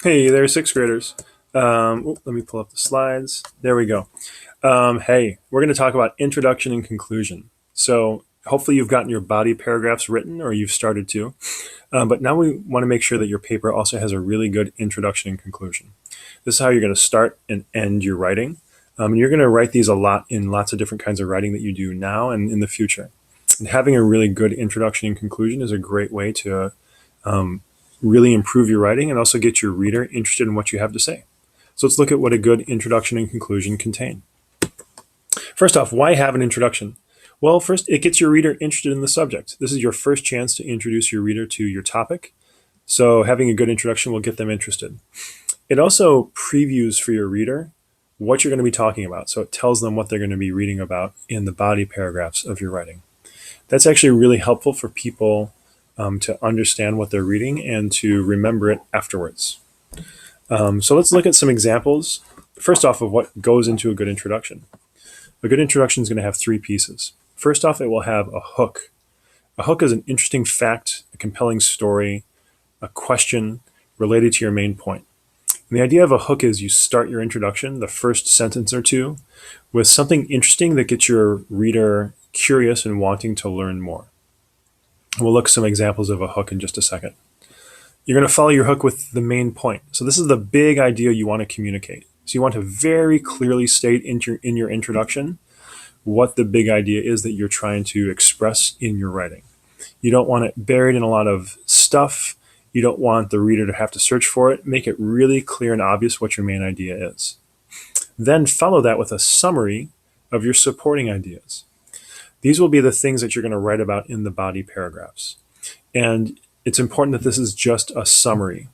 Hey there, sixth graders. Let me pull up the slides. There we go. Hey, we're going to talk about introduction and conclusion. So hopefully you've gotten your body paragraphs written or you've started to. But now we want to make sure that your paper also has a really good introduction and conclusion. This is how you're going to start and end your writing. And you're going to write these a lot in lots of different kinds of writing that you do now and in the future. And having a really good introduction and conclusion is a great way to really improve your writing and also get your reader interested in what you have to say. So let's look at what a good introduction and conclusion contain. First off, why have an introduction? Well, first, it gets your reader interested in the subject. This is your first chance to introduce your reader to your topic. So having a good introduction will get them interested. It also previews for your reader what you're going to be talking about. So it tells them what they're going to be reading about in the body paragraphs of your writing. That's actually really helpful for people to understand what they're reading and to remember it afterwards. So let's look at some examples, first off, of what goes into a good introduction. A good introduction is going to have three pieces. First off, it will have a hook. A hook is an interesting fact, a compelling story, a question related to your main point. And the idea of a hook is you start your introduction, the first sentence or two, with something interesting that gets your reader curious and wanting to learn more. We'll look at some examples of a hook in just a second. You're going to follow your hook with the main point. So this is the big idea you want to communicate. So you want to very clearly state in your introduction what the big idea is that you're trying to express in your writing. You don't want it buried in a lot of stuff. You don't want the reader to have to search for it. Make it really clear and obvious what your main idea is. Then follow that with a summary of your supporting ideas. These will be the things that you're going to write about in the body paragraphs. And it's important that this is just a summary,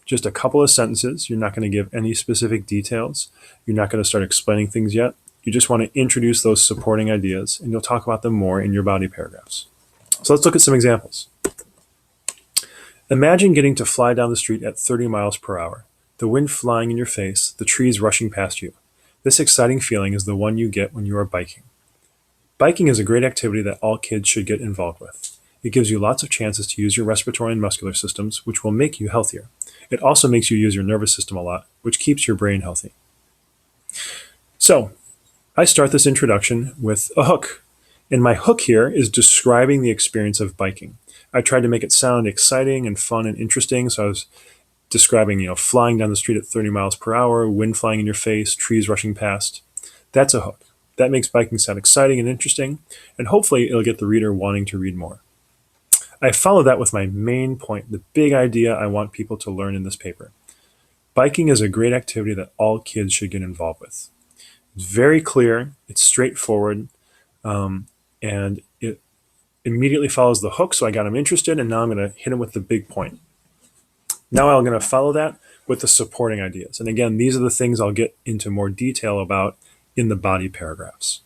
just a couple of sentences. You're not going to give any specific details. You're not going to start explaining things yet. You just want to introduce those supporting ideas, and you'll talk about them more in your body paragraphs. So let's look at some examples. Imagine getting to fly down the street at 30 miles per hour, the wind flying in your face, the trees rushing past you. This exciting feeling is the one you get when you are biking. Biking is a great activity that all kids should get involved with. It gives you lots of chances to use your respiratory and muscular systems, which will make you healthier. It also makes you use your nervous system a lot, which keeps your brain healthy. So, I start this introduction with a hook. And my hook here is describing the experience of biking. I tried to make it sound exciting and fun and interesting, so I was describing, flying down the street at 30 miles per hour, wind flying in your face, trees rushing past. That's a hook. That makes biking sound exciting and interesting, and hopefully it'll get the reader wanting to read more. I follow that with my main point, the big idea I want people to learn in this paper. Biking is a great activity that all kids should get involved with. It's very clear, it's straightforward, and it immediately follows the hook, so I got them interested, and now I'm going to hit them with the big point. Now I'm going to follow that with the supporting ideas. And again, these are the things I'll get into more detail about in the body paragraphs.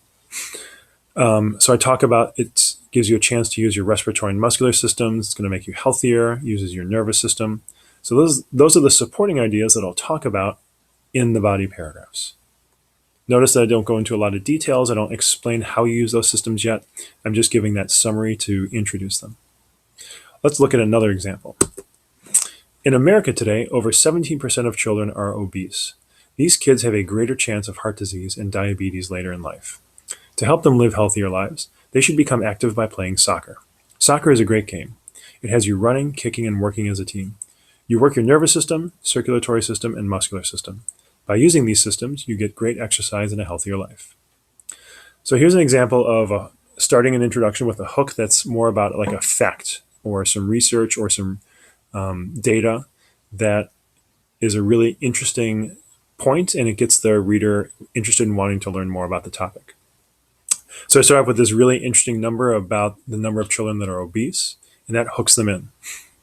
So I talk about it gives you a chance to use your respiratory and muscular systems. It's going to make you healthier, uses your nervous system. So those are the supporting ideas that I'll talk about in the body paragraphs. Notice that I don't go into a lot of details. I don't explain how you use those systems yet. I'm just giving that summary to introduce them. Let's look at another example. In America today, over 17% of children are obese. These kids have a greater chance of heart disease and diabetes later in life. To help them live healthier lives, they should become active by playing soccer. Soccer is a great game. It has you running, kicking, and working as a team. You work your nervous system, circulatory system, and muscular system. By using these systems, you get great exercise and a healthier life. So here's an example of starting an introduction with a hook that's more about like a fact or some research or some data that is a really interesting point, and it gets the reader interested in wanting to learn more about the topic. So I start off with this really interesting number about the number of children that are obese, and that hooks them in.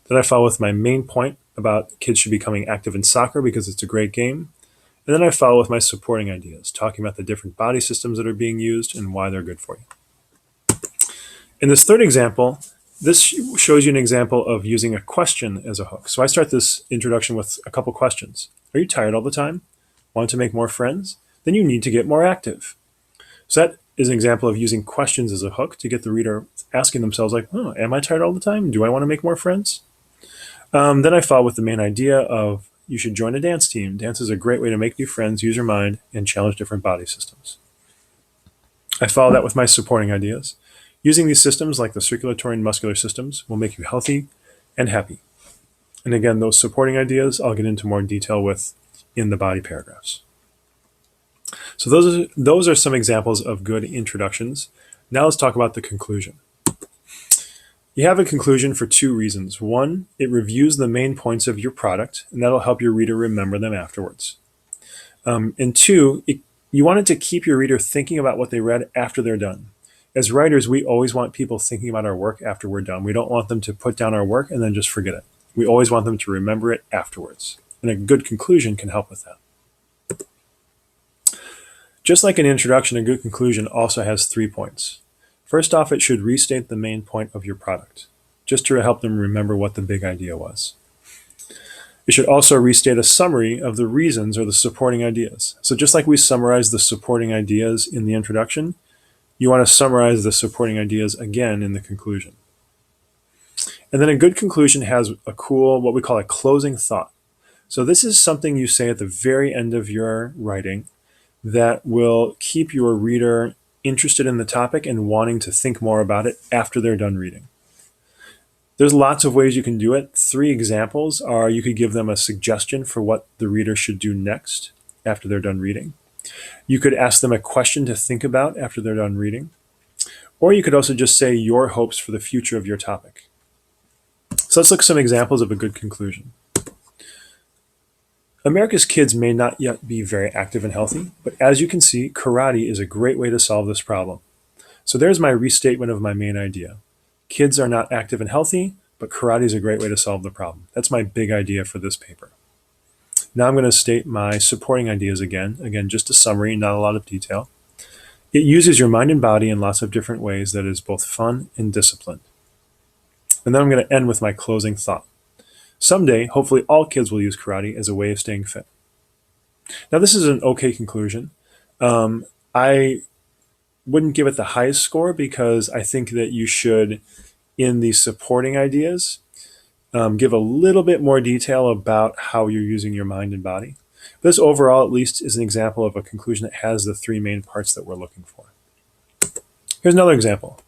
Then I follow with my main point about kids should be becoming active in soccer because it's a great game. And then I follow with my supporting ideas, talking about the different body systems that are being used and why they're good for you. In this third example, this shows you an example of using a question as a hook. So I start this introduction with a couple questions. Are you tired all the time? Want to make more friends? Then you need to get more active. So that is an example of using questions as a hook to get the reader asking themselves like, am I tired all the time? Do I want to make more friends? Then I follow with the main idea of you should join a dance team. Dance is a great way to make new friends, use your mind, and challenge different body systems. I follow that with my supporting ideas. Using these systems, like the circulatory and muscular systems, will make you healthy and happy. And again, those supporting ideas I'll get into more detail with in the body paragraphs. So those are some examples of good introductions. Now let's talk about the conclusion. You have a conclusion for two reasons. One, it reviews the main points of your product, and that'll help your reader remember them afterwards. And two, you want it to keep your reader thinking about what they read after they're done. As writers, we always want people thinking about our work after we're done. We don't want them to put down our work and then just forget it. We always want them to remember it afterwards. And a good conclusion can help with that. Just like an introduction, a good conclusion also has 3 points. First off, it should restate the main point of your product, just to help them remember what the big idea was. It should also restate a summary of the reasons or the supporting ideas. So just like we summarize the supporting ideas in the introduction, you want to summarize the supporting ideas again in the conclusion. And then a good conclusion has a cool, what we call a closing thought. So this is something you say at the very end of your writing that will keep your reader interested in the topic and wanting to think more about it after they're done reading. There's lots of ways you can do it. 3 examples are you could give them a suggestion for what the reader should do next after they're done reading. You could ask them a question to think about after they're done reading. Or you could also just say your hopes for the future of your topic. So let's look at some examples of a good conclusion. America's kids may not yet be very active and healthy, but as you can see, karate is a great way to solve this problem. So there's my restatement of my main idea. Kids are not active and healthy, but karate is a great way to solve the problem. That's my big idea for this paper. Now I'm going to state my supporting ideas again. Again, just a summary, not a lot of detail. It uses your mind and body in lots of different ways that is both fun and disciplined. And then I'm going to end with my closing thought. Someday, hopefully all kids will use karate as a way of staying fit. Now this is an okay conclusion. I wouldn't give it the highest score because I think that you should, in the supporting ideas, give a little bit more detail about how you're using your mind and body. But this overall, at least, is an example of a conclusion that has the 3 main parts that we're looking for. Here's another example.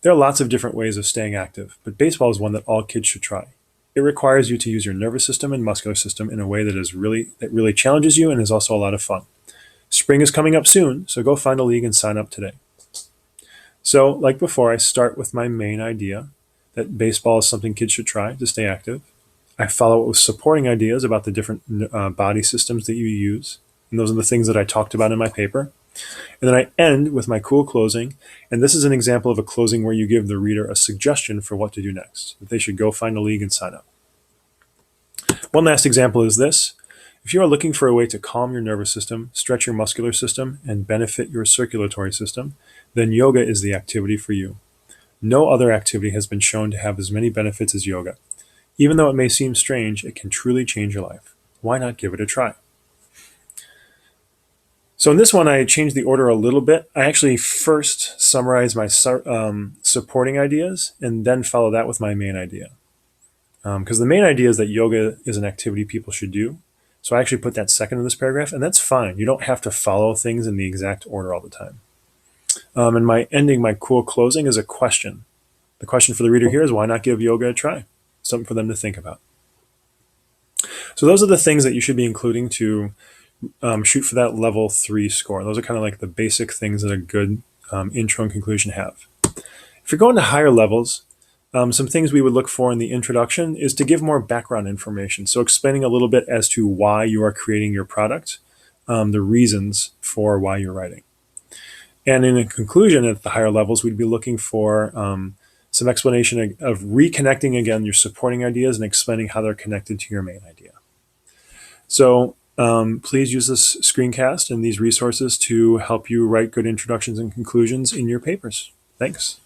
There are lots of different ways of staying active, but baseball is one that all kids should try. It requires you to use your nervous system and muscular system in a way that really challenges you and is also a lot of fun. Spring is coming up soon, so go find a league and sign up today. So, like before, I start with my main idea that baseball is something kids should try to stay active. I follow it with supporting ideas about the different body systems that you use, and those are the things that I talked about in my paper. And then I end with my cool closing, and this is an example of a closing where you give the reader a suggestion for what to do next, that they should go find a league and sign up. One last example is this. If you are looking for a way to calm your nervous system, stretch your muscular system, and benefit your circulatory system, then yoga is the activity for you. No other activity has been shown to have as many benefits as yoga. Even though it may seem strange, it can truly change your life. Why not give it a try? So in this one, I changed the order a little bit. I actually first summarize my supporting ideas and then follow that with my main idea. Because the main idea is that yoga is an activity people should do. So I actually put that second in this paragraph, and that's fine. You don't have to follow things in the exact order all the time. And my cool closing is a question. The question for the reader here is, why not give yoga a try? Something for them to think about. So those are the things that you should be including to shoot for that level 3 score. Those are kind of like the basic things that a good intro and conclusion have. If you're going to higher levels, some things we would look for in the introduction is to give more background information. So explaining a little bit as to why you are creating your product, the reasons for why you're writing. And in a conclusion at the higher levels, we'd be looking for some explanation of reconnecting again your supporting ideas and explaining how they're connected to your main idea. So please use this screencast and these resources to help you write good introductions and conclusions in your papers. Thanks.